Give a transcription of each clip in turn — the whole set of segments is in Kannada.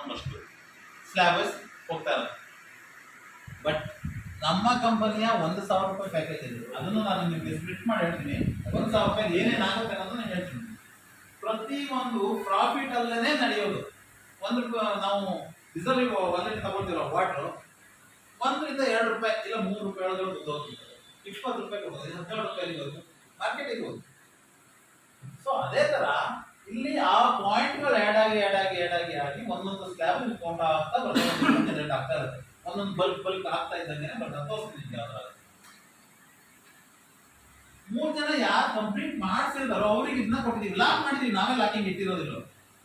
ಒಂದಷ್ಟು ಸ್ಲ್ಯಾಬಸ್ ಹೋಗ್ತಾ ಇರುತ್ತೆ. ಬಟ್ ನಮ್ಮ ಕಂಪನಿಯ 1,000 ರೂಪಾಯಿ ಪ್ಯಾಕೇಜ್ ಇದೆ, ಅದನ್ನು ನಾನು ನಿಮಗೆ ಸ್ಪ್ಲಿಟ್ ಮಾಡಿ ಹೇಳ್ತೀನಿ. 1,000 ರೂಪಾಯಿ ಏನೇನು ಆಗುತ್ತೆ ಅನ್ನೋದು ನಾನು ಹೇಳ್ತೀನಿ. ಪ್ರತಿ ಒಂದು ಪ್ರಾಫಿಟ್ ಅಲ್ಲೇ ನಡೆಯೋದು. ನಾವು ಡೀಸೆಲ್ 1 ಲೀಟರ್ ತಗೊಳ್ತೀರೋ ವಾಟ್ರು 1 ರಿಂದ 2 ರೂಪಾಯಿ ಇಲ್ಲ 3 ರೂಪಾಯಿ ಒಳಗಡೆ ಹೋಗ್ತದೆ. 20 ರೂಪಾಯಿ ಹೋಗೋದು, 17 ರೂಪಾಯಿ ಹೋಗೋದು, ಮಾರ್ಕೆಟಿಗೆ ಹೋಗೋದು. ಸೊ ಅದೇ ತರ ಇಲ್ಲಿ ಆ ಪಾಯಿಂಟ್ಗಳು ಆಡ್ ಆಗಿ ಒಂದೊಂದು ಸ್ಲ್ಯಾಬ್ ಕೌಂಟ್ ಆಗ್ತಾ ಜನರೇಟ್ ಆಗ್ತಾ ಇರುತ್ತೆ. ಒಂದೊಂದು ಬಲ್ಕ್ ಆಗ್ತಾ ಇದ್ದಂಗೆ ಬರ್ತದೆ. ತೋರಿಸ್ತೀನಿ ಯಾವ್ದಾದ್ರು 3 ಜನ ಯಾರು ಕಂಪ್ಲೀಟ್ ಮಾಡ್ಸಿದಾರೋ ಅವ್ರಿಗೆ ಇದನ್ನ ಕೊಟ್ಟಿದ್ದೀವಿ. ಲಾಕ್ ಮಾಡಿದೀವಿ, ನಾವೇ ಲಾಕಿಂಗ್ ಇಟ್ಟಿರೋದಿಲ್ಲ.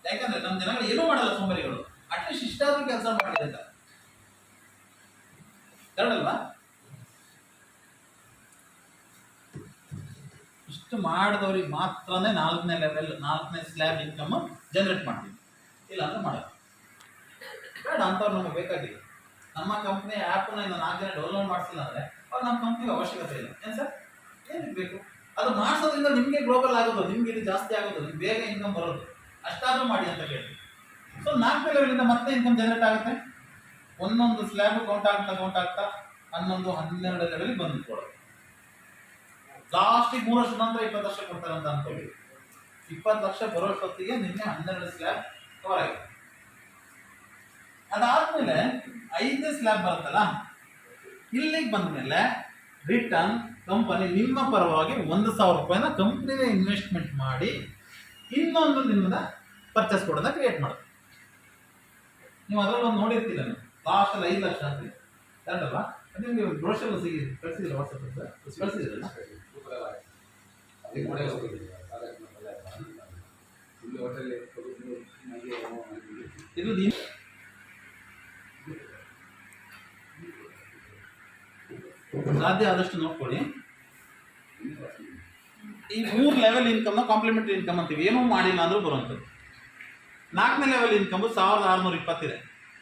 ಯಾಕಂದ್ರೆ ನಮ್ಮ ಜನಗಳು ಏನೂ ಮಾಡಲ್ಲ, ಸೋಂಬರಿಗಳು. ಅಟ್ಲೀಸ್ಟ್ ಇಷ್ಟಾದ್ರೂ ಕೆಲಸ ಮಾಡಿದೆ ಅಂತ ಕರಡಲ್ವಾ? ಇಷ್ಟು ಮಾಡಿದವ್ರಿಗೆ ಮಾತ್ರನೇ 4ನೇ ಲೆವೆಲ್ 4ನೇ ಸ್ಲ್ಯಾಬ್ ಇನ್ಕಮ್ ಜನರೇಟ್ ಮಾಡ್ತೀವಿ. ಇಲ್ಲ ಅಂತ ಮಾಡಲ್ಲ. ಬೇಡ ಅಂತವ್ರು ನಮಗೆ ಬೇಕಾಗಿಲ್ಲ. ನಮ್ಮ ಕಂಪ್ನಿ ಆ್ಯಪ್ನ ಇನ್ನು 4 ಜನ ಡೌನ್ಲೋಡ್ ಮಾಡಿಸಿಲ್ಲ ಅಂದರೆ ಅವ್ರು ನಮ್ಮ ಕಂಪ್ನಿಗೆ ಅವಶ್ಯಕತೆ ಇಲ್ಲ. ಏನು ಸರ್, ಏನಕ್ಕೆ ಬೇಕು? ಅದು ಮಾಡಿಸೋದ್ರಿಂದ ನಿಮಗೆ ಗ್ಲೋಬಲ್ ಆಗೋದು, ನಿಮ್ಗೆ ಇದು ಜಾಸ್ತಿ ಆಗೋದು, ನಿಮ್ಗೆ ಬೇಗ ಇನ್ಕಮ್ ಬರೋದು. ಅಷ್ಟಾದ್ರೂ ಮಾಡಿ ಅಂತ ಕೇಳಿ. ಸೊ 4ನೇ ಲೆವೆಲಿಂದ ಮತ್ತೆ ಇನ್ಕಮ್ ಜನರೇಟ್ ಆಗುತ್ತೆ. ಒಂದೊಂದು ಸ್ಲ್ಯಾಬ್ ಕೌಂಟ್ ಆಗ್ತಾ 11, 12 ಲೆವೆಲ್ಗೆ ಬಂದು ಕೊಡೋದು. ಲಾಸ್ಟಿಗೆ 3 ವರ್ಷದ ನಂತರ 20 ಲಕ್ಷ ಕೊಡ್ತಾರೆ ಅಂತ ಅನ್ಕೊಳ್ಳಿ. 20 ಲಕ್ಷ ಬರೋಷ್ಟೊತ್ತಿಗೆ ನಿನ್ನೆ 12 ಸ್ಲ್ಯಾಬ್ ಕವರ್ ಆಗಿದೆ. ಅದಾದ್ಮೇಲೆ 5ನೇ ಸ್ಲ್ಯಾಬ್ ಬರುತ್ತಲ್ಲ, ಇಲ್ಲಿಗೆ ಬಂದ್ಮೇಲೆ ರಿಟರ್ನ್ ಕಂಪನಿ ನಿಮ್ಮ ಪರವಾಗಿ 1,000 ರೂಪಾಯಿನ ಕಂಪ್ನಿಗೆ ಇನ್ವೆಸ್ಟ್ಮೆಂಟ್ ಮಾಡಿ ಇನ್ನೊಂದು ನಿಮ್ಮನ್ನ ಪರ್ಚೇಸ್ ಕೊಡೋದನ್ನ ಕ್ರಿಯೇಟ್ ಮಾಡುತ್ತೆ. ನೀವು ಅದರಲ್ಲಿ ಒಂದು ನೋಡಿರ್ತೀರ, ಲಾಸ್ಟಲ್ಲಿ 5 ಲಕ್ಷ ಅಂತ ಕರೆಕ್ಟಲ್ವಾ? ನಿಮಗೆ ಬ್ರೋಷರ್ ಕಳಿಸಿದಿಲ್ಲ, ವಾಟ್ಸಪ್ ಕಳಿಸಿದಿರಲ್ಲ? ಇದು ಸಾಧ್ಯ ಆದಷ್ಟು ನೋಡ್ಕೊಳ್ಳಿ. ಈ 3 ಲೆವೆಲ್ ಇನ್ಕಮ್ನ ಕಾಂಪ್ಲಿಮೆಂಟರಿ ಇನ್ಕಮ್ ಅಂತೀವಿ. ಏನೂ ಮಾಡಿಲ್ಲ ಅಂದ್ರೂ ಬರುವಂಥದ್ದು. 4ನೇ ಲೆವೆಲ್ ಇನ್ಕಮ್ 1,620 ಇದೆ,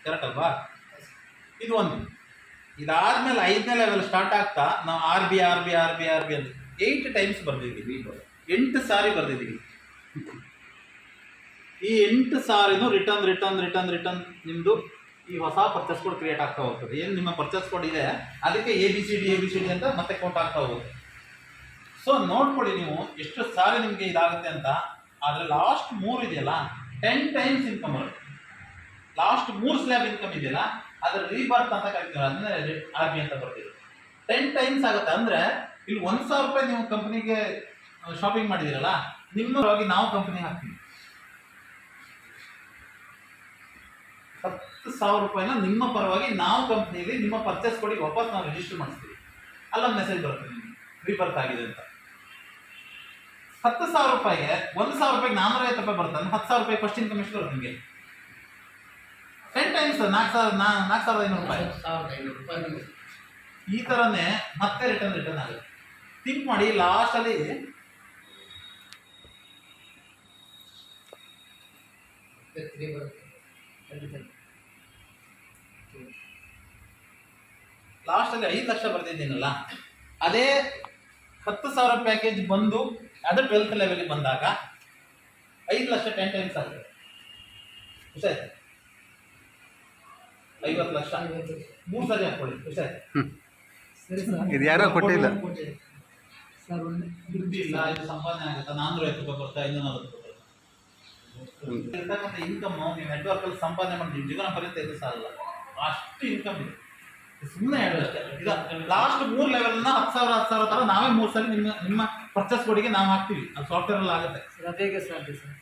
ಕರೆಕ್ಟ್ ಅಲ್ವಾ? ಇದು ಒಂದು. ಇದಾದ್ಮೇಲೆ 5ನೇ ಲೆವೆಲ್ ಸ್ಟಾರ್ಟ್ ಆಗ್ತಾ ನಾವು ಆರ್ ಬಿ ಅಂತ 8 ಟೈಮ್ಸ್ ಬರ್ದಿದ್ದೀವಿ. 8 ಸಾರಿ ಬರ್ದಿದ್ದೀವಿ. ಈ 8 ಸಾರಿನೂ ರಿಟರ್ನ್ ನಿಮ್ಮದು ಈ ಹೊಸ ಪರ್ಚೇಸ್ ಕೋಡ್ ಕ್ರಿಯೇಟ್ ಆಗ್ತಾ ಹೋಗ್ತದೆ. ಏನು ನಿಮ್ಮ ಪರ್ಚೇಸ್ ಕೋಡ್ ಇದೆ ಅದಕ್ಕೆ ಎ ಬಿ ಸಿ ಡಿ ಅಂತ ಮತ್ತೆ ಕೌಂಟ್ ಆಗ್ತಾ ಹೋಗುತ್ತೆ. ಸೊ ನೋಡ್ಕೊಳ್ಳಿ ನೀವು ಎಷ್ಟು ಸಾರಿ ನಿಮಗೆ ಇದಾಗುತ್ತೆ ಅಂತ. ಆದರೆ ಲಾಸ್ಟ್ 3 ಇದೆಯಲ್ಲ 10 ಟೈಮ್ಸ್ ಇನ್ಕಮ್ ಬರುತ್ತೆ. ಲಾಸ್ಟ್ 3 ಸ್ಲ್ಯಾಬ್ ಇನ್ಕಮ್ ಇದೆಯಲ್ಲ ಅದರ ರೀಬರ್ತ್ ಅಂತ ಕರಿತೀವಿ, ಅಂದರೆ ಆರ್ ಬಿ ಅಂತ ಬರ್ತೀವಿ. 10 ಟೈಮ್ಸ್ ಆಗುತ್ತೆ. ಅಂದರೆ ಇಲ್ಲಿ 1,000 ರೂಪಾಯಿ ನೀವು ಕಂಪ್ನಿಗೆ ಶಾಪಿಂಗ್ ಮಾಡಿದಿರಲ್ಲ, ನಿಮ್ಮವಾಗಿ ನಾವು ಕಂಪ್ನಿ ಹಾಕ್ತೀವಿ. 10,000 ರೂಪಾಯಿನ ನಿಮ್ಮ ಪರವಾಗಿ ನಾವು ಕಂಪ್ನಿಯಲ್ಲಿ ನಿಮ್ಮ ಪರ್ಚೇಸ್ ಕೊಡಿ ವಾಪಸ್ ನಾವು ರಿಜಿಸ್ಟರ್ ಮಾಡಿಸ್ತೀವಿ. ಅಲ್ಲೊಂದು ಮೆಸೇಜ್ ಬರುತ್ತೆ ನಿಮಗೆ ರೀಬರ್ತ್ ಆಗಿದೆ ಅಂತ. 10,000 ರೂಪಾಯಿಗೆ 1,000 ರೂಪಾಯಿಗೆ 450 ರೂಪಾಯಿ ಬರ್ತದೆ. 10,000 ರೂಪಾಯಿ ಫಸ್ಟ್ ಇನ್ಕಮ್ ಎಷ್ಟು ಬರುತ್ತೆ ನಿಮಗೆ? 10 ಟೈಮ್ಸ್ 4,500 ರೂಪಾಯಿ. ಈ ಥರನೇ ಮತ್ತೆ ರಿಟರ್ನ್ ಆಗುತ್ತೆ. ಥಿಂಕ್ ಮಾಡಿ, ಲಾಸ್ಟಲ್ಲಿ ಲಾಸ್ಟಲ್ಲಿ 5 ಲಕ್ಷ ಬರ್ತಿದ್ದೀನಲ್ಲ, ಅದೇ 10,000 ಪ್ಯಾಕೇಜ್ ಬಂದು ಅದು 12th ಲೆವೆಲ್ಗೆ ಬಂದಾಗ 5 ಲಕ್ಷ 10 ಟೈಮ್ಸ್ ಆಗುತ್ತೆ. ಎಷ್ಟಾಯ್ತು? 50 ಲಕ್ಷ 3 ಸರಿ ಹಾಕೊಳ್ಳಿ. ಎಷ್ಟಾಯ್ತು? ಇದು ಯಾರೋ ಕೊಟ್ಟಿಲ್ಲ ದುಡ್ಡಿಲ್ಲ, ಇದು ಸಂಪಾದನೆ ಆಗುತ್ತೆ. 450 ರೂಪಾಯಿ ಬರುತ್ತೆ, 540 ರೂಪಾಯಿ ಇರ್ತಕ್ಕಂಥ ಇನ್ಕಮ್ ನೀವು ನೆಟ್ವರ್ಕಲ್ಲಿ ಸಂಪಾದನೆ ಮಾಡಿ ನಿಮ್ಮ ಜೀವನ ಪರ್ಯಂತ ಇದು ಸಾಲಲ್ಲ. ಅಷ್ಟು ಇನ್ಕಮ್ ಇದೆ. ಸುಮ್ಮನೆ ಹೇಳೋದಷ್ಟೇ. ಈಗ ಲಾಸ್ಟ್ 3 ಲೆವೆಲ್ನ 10,000 ಥರ ನಾವೇ 3 ಸಲ ನಿಮ್ಮ ಪರ್ಚೇಸ್ ಕೋಡಿಗೆ ನಾವು ಹಾಕ್ತೀವಿ. ಅದು ಸಾಫ್ಟ್ವೇರಲ್ಲಿ ಆಗುತ್ತೆ. ಸರ್ ಹೇಗೆ ಸಾಧ್ಯ ಸರ್?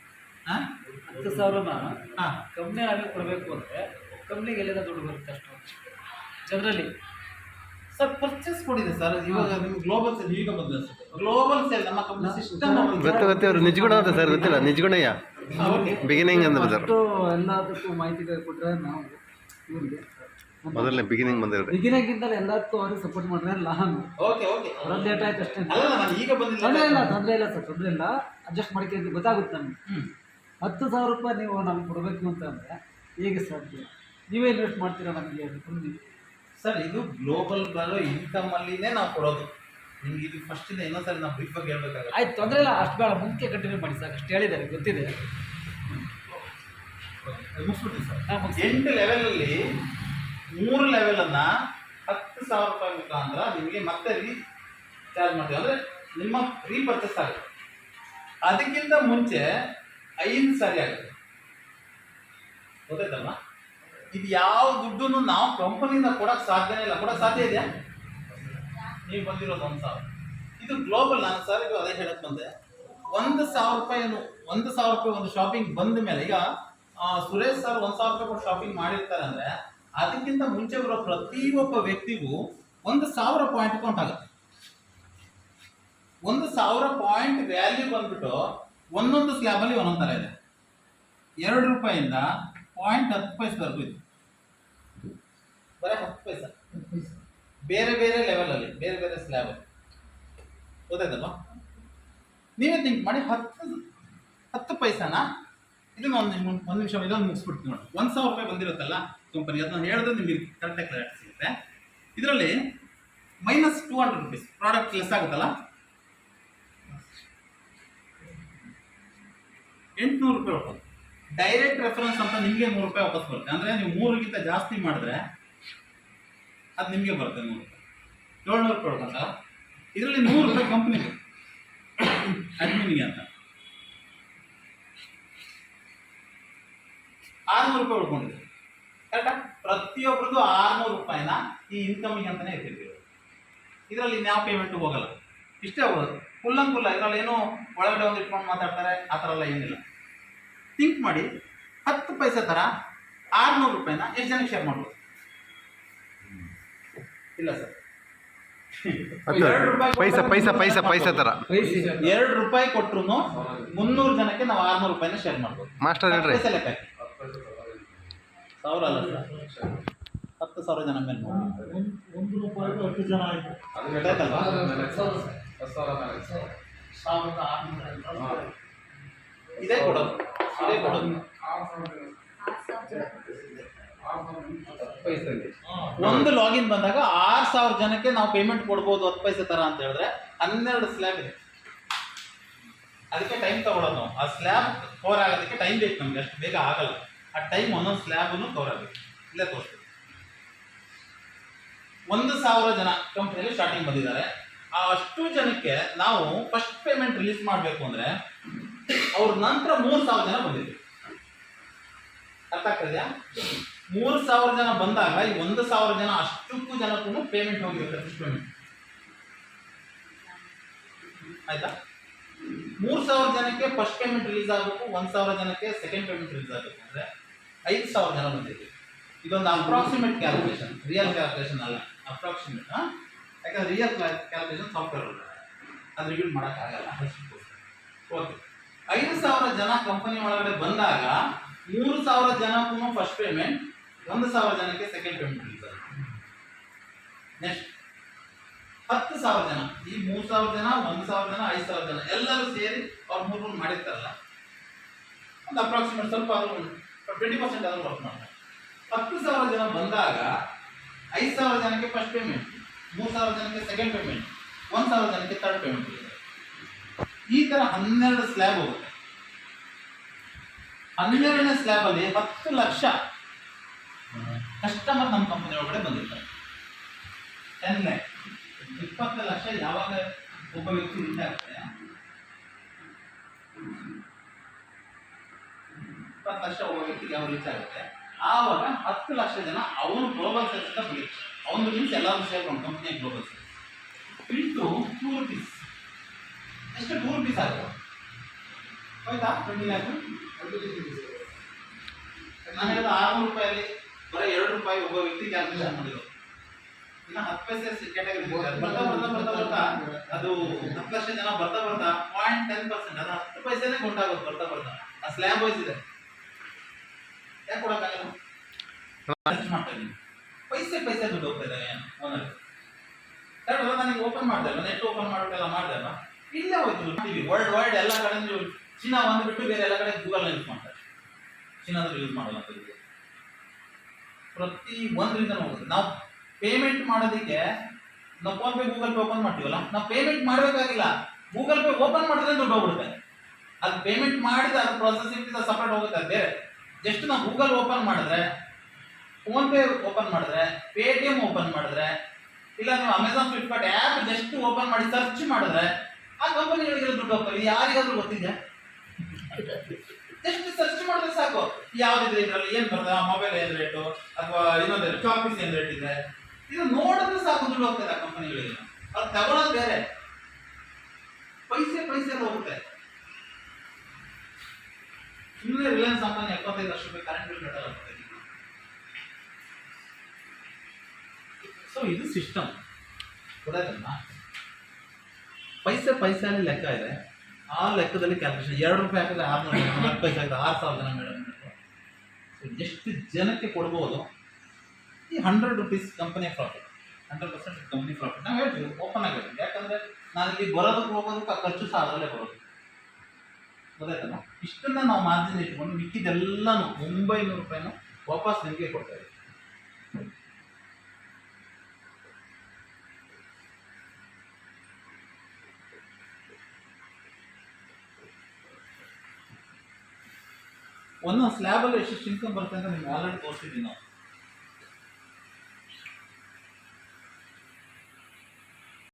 10,000ನ ಕಂಪ್ನಿ ಆಗಿ ಕೊಡಬೇಕು ಅಂದರೆ ಕಂಪ್ನಿಗೆ ಎಲ್ಲಿಂದ ದುಡ್ಡು ಬರುತ್ತೆ ಅಷ್ಟು ಜನರಲ್ಲಿ? ಸರ್ ಪರ್ಚೇಸ್ ಕೊಡಿದೆ ಸರ್. ಇವಾಗ ನಿಮ್ಗೆ ಗ್ಲೋಬಲ್ ಸೇಲ್ ಈಗ ಬಂದ ಗ್ಲೋಬಲ್ ಸೇಲ್ ನಮ್ಮ ಕಂಪ್ನಿ ಸಿಸ್ಟಮ್ ಗೊತ್ತು ಅವ್ರು ನಿಜಗುಣ ಅಂತ ಸರ್, ಗೊತ್ತಿಲ್ಲ ನಿಜಗುಣಯ್ಯ ಬಿಗಿನಿಂಗ್ ಅಂತ ಬರ್ತಾರೆ. ಎಲ್ಲದಕ್ಕೂ ಮಾಹಿತಿ ಕೊಟ್ಟರೆ ನಾವು ಇವ್ರಿಗೆ ಮೊದಲನೇ ಬಿಗಿನಿಂಗ್ ಬಂದಿರೋದು. ಬಿಗಿನಿಂಗಿಂದಲೇ ಎಲ್ಲದಕ್ಕೂ ಅವ್ರಿಗೆ ಸಪೋರ್ಟ್ ಮಾಡಿದ್ರೆ ನಾನು ಓಕೆ ಅವ್ರದ್ದು ಲೇಟ್ ಆಯ್ತು ಅಷ್ಟೇ. ಅಲ್ಲ ನಾನು ಈಗ ಬಂದಿಲ್ಲ. ತೊಂದರೆ ಇಲ್ಲ ಸರ್, ತೊಂದರೆ ಇಲ್ಲ. ಅಡ್ಜಸ್ಟ್ ಮಾಡ್ಕೊಂಡು ಗೊತ್ತಾಗುತ್ತೆ ನಮಗೆ. 10,000 ರೂಪಾಯಿ ನೀವು ನಮ್ಗೆ ಕೊಡಬೇಕು ಅಂತಂದರೆ ಹೇಗೆ ಸಾಧ್ಯ? ನೀವೇ ಇನ್ವೆಸ್ಟ್ ಮಾಡ್ತೀರಾ ನಮಗೆ? ಸರ್ ಇದು ಗ್ಲೋಬಲ್ ಬರೋ ಇನ್ಕಮ್ ಅಲ್ಲಿನೇ ನಾವು ಕೊಡೋದು ನಿಮ್ಗೆ. ಇದು ಫಸ್ಟಿಂದ ಇನ್ನೊಂದ್ಸರಿ ನಾವು ಬ್ರೀಫ್ ಆಗಿ ಹೇಳ್ಬೇಕಾಗುತ್ತೆ. ಆಯ್ತು, ತೊಂದರೆ ಇಲ್ಲ. ಅಷ್ಟು ಬೇಡ, ಮುಂದೆ ಕಂಟಿನ್ಯೂ ಮಾಡಿ ಸಾಕು. ಅಷ್ಟು ಹೇಳಿದ್ದಾರೆ, ಗೊತ್ತಿದೆ. ಮುಗಿಸ್ಬಿಡ್ತೀವಿ ಸರ್. ಹಾಂ ಮುಗಿಸಿ 8 ಲೆವೆಲಲ್ಲಿ 3 ಲೆವೆಲನ್ನು 10,000 ರೂಪಾಯಿ ಮುಖಾಂತರ ನಿಮಗೆ ಮತ್ತೆ ಚಾರ್ಜ್ ಮಾಡ್ತೀವಿ. ಅಂದರೆ ನಿಮ್ಮ ರೀಪರ್ಚೇಸ್ ಆಗುತ್ತೆ. ಅದಕ್ಕಿಂತ ಮುಂಚೆ 5 ಸಾರಿ ಆಗುತ್ತೆ. ಗೊತ್ತಾಯ್ತಲ್ವ? ಇದು ಯಾವ ದುಡ್ಡನ್ನು ನಾವು ಕಂಪನಿಯಿಂದ ಕೊಡೋಕ್ಕೆ ಸಾಧ್ಯನೇ ಇಲ್ಲ. ಕೊಡೋಕ್ಕೆ ಸಾಧ್ಯ ಇದೆಯಾ? ನೀವು ಬಂದಿರೋದು 1,000. ಇದು ಗ್ಲೋಬಲ್. ನಾನು ಸರ್ ಇದು ಅದೇ ಹೇಳಕ್ಕೆ ಬಂದೆ. 1,000 ರೂಪಾಯಿ ಒಂದು ಶಾಪಿಂಗ್ ಬಂದ ಮೇಲೆ, ಈಗ ಸುರೇಶ್ ಸರ್ 1,000 ರೂಪಾಯಿ ಕೊಟ್ಟು ಶಾಪಿಂಗ್ ಮಾಡಿರ್ತಾರೆ ಅಂದರೆ ಅದಕ್ಕಿಂತ ಮುಂಚೆ ಬರೋ ಪ್ರತಿಯೊಬ್ಬ ವ್ಯಕ್ತಿಗೂ 1,000 ಪಾಯಿಂಟ್ ಕೌಂಟ್ ಆಗುತ್ತೆ. 1,000 ಪಾಯಿಂಟ್ ವ್ಯಾಲ್ಯೂ ಬಂದ್ಬಿಟ್ಟು ಒಂದೊಂದು ಸ್ಲ್ಯಾಬಲ್ಲಿ ಒಂದೊಂದು ಥರ ಇದೆ. 2 ರೂಪಾಯಿಂದ .10 ಇದೆ. ಬರೀ 10 ಪೈಸೆ. ಬೇರೆ ಬೇರೆ ಲೆವೆಲಲ್ಲಿ ಬೇರೆ ಬೇರೆ ಸ್ಲ್ಯಾಬಲ್ಲಿ. ಗೊತ್ತಾಯ್ತಲ್ವಾ? ನೀವೇ ಥಿಂಕ್ ಮಾಡಿ. 10 ಪೈಸಾನ ಇದನ್ನು ಒಂದು ನಿಮಿಷ ಇದೊಂದು ಮುಗಿಸ್ಬಿಡ್ತೀವಿ ನೋಡಿ. 1,000 ರೂಪಾಯಿ ಬಂದಿರುತ್ತಲ್ಲ ಕಂಪನಿ, ಅದನ್ನ ಹೇಳಿದ್ರೆ ನಿಮಗೆ ಕರೆಕ್ಟಾಗಿ ಕ್ಲಾರಿಟಿ ಸಿಗುತ್ತೆ. ಇದರಲ್ಲಿ -200 ರೂಪೀಸ್ ಪ್ರಾಡಕ್ಟ್ ಲೆಸ್ ಆಗುತ್ತಲ್ಲ, 800 ರೂಪಾಯಿ ಹೋಗ್ತದೆ. ಡೈರೆಕ್ಟ್ ರೆಫರೆನ್ಸ್ ಅಂತ ನಿಮಗೆ 100 ರೂಪಾಯಿ ವಾಪಸ್ ಬರುತ್ತೆ. ಅಂದರೆ ನೀವು 3ಗಿಂತ ಜಾಸ್ತಿ ಮಾಡಿದ್ರೆ ಅದು ನಿಮಗೆ ಬರುತ್ತೆ 100 ರೂಪಾಯಿ. 700 ರೂಪಾಯಿ ಹೋಗ್ತಲ್ಲ. ಇದರಲ್ಲಿ 100 ರೂಪಾಯಿ ಕಂಪ್ನಿಗೆ ಅಡ್ಮಿನ್ಗೆ ಅಂತ 600 ರೂಪಾಯಿ ಉಳ್ಕೊಂಡಿದೆ. ಕರೆಕ್ಟಾ? ಪ್ರತಿಯೊಬ್ಬರದ್ದು 600 ರೂಪಾಯಿನ ಈ ಇನ್ಕಮಿಂಗ್ ಅಂತಾನೆ ಇರ್ತಿರ್ತೀವಿ. ಇದರಲ್ಲಿ ಇನ್ಯಾವ ಪೇಮೆಂಟು ಹೋಗಲ್ಲ, ಇಷ್ಟೇ ಹೋಗೋದು ಫುಲ್ ಅಂಡ್ ಫುಲ್. ಇದರಲ್ಲಿ ಏನೋ ಒಳಗಡೆ ಒಂದು ಇಟ್ಕೊಂಡು ಮಾತಾಡ್ತಾರೆ ಆ ಥರ ಎಲ್ಲ ಏನಿಲ್ಲ. ಥಿಂಕ್ ಮಾಡಿ, 10 ಪೈಸೆ ಥರ 600 ರೂಪಾಯಿನ ಎಷ್ಟು ಜನಕ್ಕೆ ಶೇರ್ ಮಾಡ್ಬೋದು? ಇಲ್ಲ ಸರ್, ಪೈಸಾ ಥರ 2 ರೂಪಾಯಿ ಕೊಟ್ಟರು 300 ಜನಕ್ಕೆ ನಾವು 600 ರೂಪಾಯಿನ ಶೇರ್ ಮಾಡ್ಬೋದು. ಮಾಸ್ಟರ್ ಹೇಳ್ರಿ. ಪೈಸೆ ಲೆಕ್ಕ 1,000 ಅಲ್ಲ ಸರ್, 10,000 ಜನ ಮೇಲೆ 1 ರೂಪಾಯಿ 10 ಜನ ಆಯಿತು. ಗೊತ್ತಾಯ್ತಲ್ವಾ? 1,600 ಇದೇ ಕೊಡೋದು. ಒಂದು ಲಾಗಿನ್ ಬಂದಾಗ 6,000 ಜನಕ್ಕೆ ನಾವು ಪೇಮೆಂಟ್ ಕೊಡ್ಬೋದು 10 ಪೈಸೆ ತರ ಅಂತ ಹೇಳಿದ್ರೆ 12 ಸ್ಲ್ಯಾಬ್ ಇದೆ. ಅದಕ್ಕೆ ಟೈಮ್ ತಗೊಳ್ಳೋದು ನಾವು. ಆ ಸ್ಲ್ಯಾಬ್ ಕವರ್ ಆಗೋದಕ್ಕೆ ಟೈಮ್ ಬೇಕು ನಮ್ಗೆ, ಅಷ್ಟು ಬೇಗ ಆಗಲ್ಲ. ಆ ಟೈಮ್ ಒಂದೊಂದು ಸ್ಲ್ಯಾಬನ್ನು ಕವರ್ ಆಗಬೇಕು. ಇಲ್ಲೇ ತೋರಿಸ್ತೀವಿ. 1,000 ಜನ ಕಂಪ್ನಿಯಲ್ಲಿ ಸ್ಟಾರ್ಟಿಂಗ್ ಬಂದಿದ್ದಾರೆ. ಆ ಅಷ್ಟು ಜನಕ್ಕೆ ನಾವು ಫಸ್ಟ್ ಪೇಮೆಂಟ್ ರಿಲೀಸ್ ಮಾಡಬೇಕು ಅಂದರೆ ಅವ್ರ ನಂತರ 3,000 ಜನ ಬಂದಿದ್ವಿ. ಅರ್ಥ ಆಗ್ತದೆಯಾ? 3,000 ಜನ ಬಂದಾಗ ಈ 1,000 ಜನ ಅಷ್ಟಕ್ಕೂ ಜನಕ್ಕೂ ಪೇಮೆಂಟ್ ಹೋಗಿರುತ್ತೆ. ಫಸ್ಟ್ ಪೇಮೆಂಟ್ ಆಯ್ತಾ? 3,000 ಜನಕ್ಕೆ ಫಸ್ಟ್ ಪೇಮೆಂಟ್ ರಿಲೀಸ್ ಆಗಬೇಕು, 1,000 ಜನಕ್ಕೆ ಸೆಕೆಂಡ್ ಪೇಮೆಂಟ್ ರಿಲೀಸ್ ಆಗಬೇಕು ಅಂದರೆ 5,000 ಜನ ಬಂದಿದ್ವಿ. ಇದೊಂದು ಅಪ್ರಾಕ್ಸಿಮೇಟ್ ಕ್ಯಾಲ್ಕುಲೇಷನ್, ರಿಯಲ್ ಕ್ಯಾಲ್ಕುಲೇಷನ್ ಅಲ್ಲ, ಅಪ್ರಾಕ್ಸಿಮೇಟ್. ಯಾಕಂದ್ರೆ ರಿಯಲ್ ಕ್ಯಾಲ್ಕುಲೇಷನ್ ಸಾಫ್ಟ್ವೇರ್ ಅಲ್ಲ, ಅದು ರಿವ್ಯೂ ಮಾಡೋಕ್ಕಾಗಲ್ಲ. ಓಕೆ, 5,000 ಜನ ಕಂಪನಿ ಒಳಗಡೆ ಬಂದಾಗ 3,000 ಜನಕ್ಕೂ ಫಸ್ಟ್ ಪೇಮೆಂಟ್, 1,000 ಜನಕ್ಕೆ ಸೆಕೆಂಡ್ ಪೇಮೆಂಟ್ ರಿಲೀಸ್ ಆಗುತ್ತೆ. ನೆಕ್ಸ್ಟ್ 10,000 ಜನ, ಈ 3,000 ಜನ, 1,000 ಜನ, 5,000 ಜನ ಎಲ್ಲರೂ ಸೇರಿ ಅವ್ರು 3 ಮಾಡಿರ್ತಾರಲ್ಲ, ಒಂದು ಅಪ್ರಾಕ್ಸಿಮೇಟ್ ಸ್ವಲ್ಪ ಆದರೂ 20% ಆದರೂ ವರ್ಕ್ ಮಾಡ್ತಾರೆ. 10,000 ಜನ ಬಂದಾಗ 5,000 ಜನಕ್ಕೆ ಫಸ್ಟ್ ಪೇಮೆಂಟ್, 3,000 ಜನಕ್ಕೆ ಸೆಕೆಂಡ್ ಪೇಮೆಂಟ್, 1,000 ಜನಕ್ಕೆ ಥರ್ಡ್ ಪೇಮೆಂಟ್ ಇದೆ. ಈ ಥರ 12 ಸ್ಲ್ಯಾಬ್ ಹೋಗುತ್ತೆ. 12ನೇ ಸ್ಲ್ಯಾಬಲ್ಲಿ 10 ಲಕ್ಷ ಕಸ್ಟಮರ್ ನಮ್ಮ ಕಂಪನಿ ಒಳಗಡೆ ಬಂದಿರ್ತಾರೆ. 10 ಲ್ಯಾಕ್ 20 ಲಕ್ಷ ಯಾವಾಗ ಒಬ್ಬ ವ್ಯಕ್ತಿ ರೀಚ್ ಆಗ್ತಾರೆ, 20 ಲಕ್ಷ ಒಬ್ಬ ವ್ಯಕ್ತಿಗೆ ಯಾವ ರೀಚ್ ಆಗುತ್ತೆ, ಆವಾಗ 10 ಲಕ್ಷ ಜನ ಅವನು ಗ್ಲೋಬಲ್ ಸೇಲ್ಸ್ ಅಂತ ಬರೀ ಅವನು ಮೀನ್ಸ್ ಎಲ್ಲರೂ ಸೇರ್ಕೊಂಡು ಕಂಪ್ನಿಯ ಗ್ಲೋಬಲ್ ಸೇಲ್ಸ್ ಇಂಟು 2 ರೂಪೀಸ್. ಎಷ್ಟು? 2 ರೂಪೀಸ್ ಆಗುತ್ತೆ. ಆಯ್ತಾ? 20 ಲ್ಯಾಕ್ ನಾನು ಹೇಳಿದ 600 ರೂಪಾಯಲ್ಲಿ ಬರೀ 2 ರೂಪಾಯಿ ಒಬ್ಬ ವ್ಯಕ್ತಿ ಕ್ಯಾಲ್ಕುಲೇಷನ್ ಮಾಡಿದ್ರು. ಇನ್ನು 10 ಪೈಸೆ ಕ್ಯಾಟಗರಿ ಬರ್ತಾ ಅದು 10 ಲಕ್ಷ ಜನ ಬರ್ತಾ 0.10%, ಅದು 10 ಪೈಸೆನೇ ಕೊಟ್ಟಾಗುತ್ತೆ ಬರ್ತಾ. ಆ ಸ್ಲ್ಯಾಬ್ ವೈಸ್ ಇದೆ. ಯಾಕೆ ಕೊಡೋಕ್ಕಾಗಲ್ಲ? ಮಾಡ್ತಾ ಇದ್ದೀನಿ. ಪೈಸೆ ದುಡ್ಡು ಹೋಗ್ತಾ ಇದ್ದಾರೆ ಓನರ್. ಕರೆಕ್ಟ್ ಅಲ್ಲ? ನನಗೆ ಓಪನ್ ಮಾಡ್ದೆ ಅಲ್ಲ, ನೆಟ್ ಓಪನ್ ಮಾಡೋಕ್ಕೆಲ್ಲ ಮಾಡ್ದೆ ಅಲ್ಲ, ಇಲ್ಲೇ ಹೋಯ್ತು. ವರ್ಲ್ಡ್ ವೈಡ್ ಎಲ್ಲ ಕಡೆ ಚೀನಾ ಒಂದು ಬಿಟ್ಟು ಬೇರೆ ಎಲ್ಲ ಕಡೆ ಗೂಗಲ್ನ ಯೂಸ್ ಮಾಡ್ತಾರೆ. ಚೀನಾದಲ್ಲಿ ಯೂಸ್ ಮಾಡಲ್ಲ ಅಂತ ಇದೆ. ಪ್ರತಿ ಒಂದು ರೀಸನ್ ಹೋಗುತ್ತೆ. ನಾವು ಪೇಮೆಂಟ್ ಮಾಡೋದಕ್ಕೆ ನಾವು phone pay Google pay open ಮಾಡ್ತೀವಲ್ಲ, ನಾವು ಪೇಮೆಂಟ್ ಮಾಡಬೇಕಾಗಿಲ್ಲ, ಗೂಗಲ್ ಪೇ ಓಪನ್ ಮಾಡಿದ್ರೆ ದುಡ್ಡು ಹೋಗ್ಬಿಡುತ್ತೆ. ಅದು ಪೇಮೆಂಟ್ ಮಾಡಿದ ಅದು ಪ್ರೊಸೆಸಿಂಗ್ ಸಪ್ರೇಟ್ ಹೋಗುತ್ತೆ, ಅದು ಬೇರೆ. ಜಸ್ಟ್ ನಾವು ಗೂಗಲ್ ಓಪನ್ ಮಾಡಿದ್ರೆ, ಫೋನ್ ಪೇ ಓಪನ್ ಮಾಡಿದ್ರೆ, ಪೇಟಿಎಂ ಓಪನ್ ಮಾಡಿದ್ರೆ, ಇಲ್ಲ ನೀವು Amazon Flipkart app just open ಮಾಡಿ ಸರ್ಚ್ ಮಾಡಿದ್ರೆ ಆ ಕಂಪನಿಗಳಿಗೆ ದುಡ್ಡು ಹೋಗ್ತವೆ. ಯಾರಿಗಾದ್ರೂ ಗೊತ್ತಿದೆ? ಜಸ್ಟ್ ಸರ್ಚ್ ಮಾಡಿದ್ರೆ ಸಾಕು, ಯಾವ್ದಿದೆ ಇದರಲ್ಲಿ ಏನು ಬರ್ತದೆ, ಮೊಬೈಲ್ ಏನು ರೇಟು ಅಥವಾ ಇನ್ನೊಂದು ಚಾಪೀಸ್ ಏನು ರೇಟ್ ಇದೆ, ಇದು ನೋಡಿದ್ರೆ ಸಾಕು ದುಡ್ಡು ಹೋಗ್ತದೆ ಆ ಕಂಪನಿಗಳಿಗೆ. ಅದು ತಗೊಳ್ಳೋದು ಬೇರೆ, ಪೈಸೆ ಹೋಗುತ್ತೆ. ಸುಮ್ಮನೆ ರಿಲಯನ್ಸ್ ಕಂಪನಿ 75 ಲಕ್ಷ ರೂಪಾಯಿ ಕರೆಂಟ್ ಬಿಲ್ ಕಟ್ಟಲ್ಲ. ಸೊ ಇದು ಸಿಸ್ಟಮ್ ಗೊತ್ತಾಯ್ತಲ್ಲ. ಪೈಸೆಯಲ್ಲಿ ಲೆಕ್ಕ ಇದೆ, ಆ ಲೆಕ್ಕದಲ್ಲಿ ಕ್ಯಾಲ್ಕುಲೇಷನ್. 2 ರೂಪಾಯಿ ಹಾಕಿದ್ರೆ 600, 10 ಪೈಸೆ ಹಾಕಿದ್ರೆ 6000 ಜನ ಮೇಡಮ್. ಎಷ್ಟು ಜನಕ್ಕೆ ಕೊಡ್ಬೋದು? ಈ 100 rupees company profit, 100% company profit ನಾವು ಹೇಳ್ತೀವಿ, ಓಪನ್ ಆಗಿ ಹೇಳ್ತೀವಿ. ಯಾಕಂದರೆ ನಾನು ಇಲ್ಲಿ ಬರೋದಕ್ಕೆ ಹೋಗೋದಕ್ಕೆ ಆ ಖರ್ಚು ಸಹ ಅದರಲ್ಲೇ ಬರೋದು, ಗೊತ್ತಾಯ್ತಲ್ಲ. ಇಷ್ಟನ್ನು ನಾವು ಮಾರ್ಜಿನ್ ಇಟ್ಕೊಂಡು ಮಿಕ್ಕಿದೆಲ್ಲನೂ 900 ರೂಪಾಯಿನೂ ವಾಪಸ್ ನಿಮಗೆ ಕೊಡ್ತಾ ಇದ್ದೀವಿ. ಒಂದೊಂದು ಸ್ಲ್ಯಾಬಲ್ಲಿ ಎಷ್ಟೆಷ್ಟು ಇನ್ಕಮ್ ಬರುತ್ತೆ ಅಂತ ನಿಮ್ಗೆ ಆಲ್ರೆಡಿ ತೋರಿಸಿದ್ದೀವಿ ನಾವು.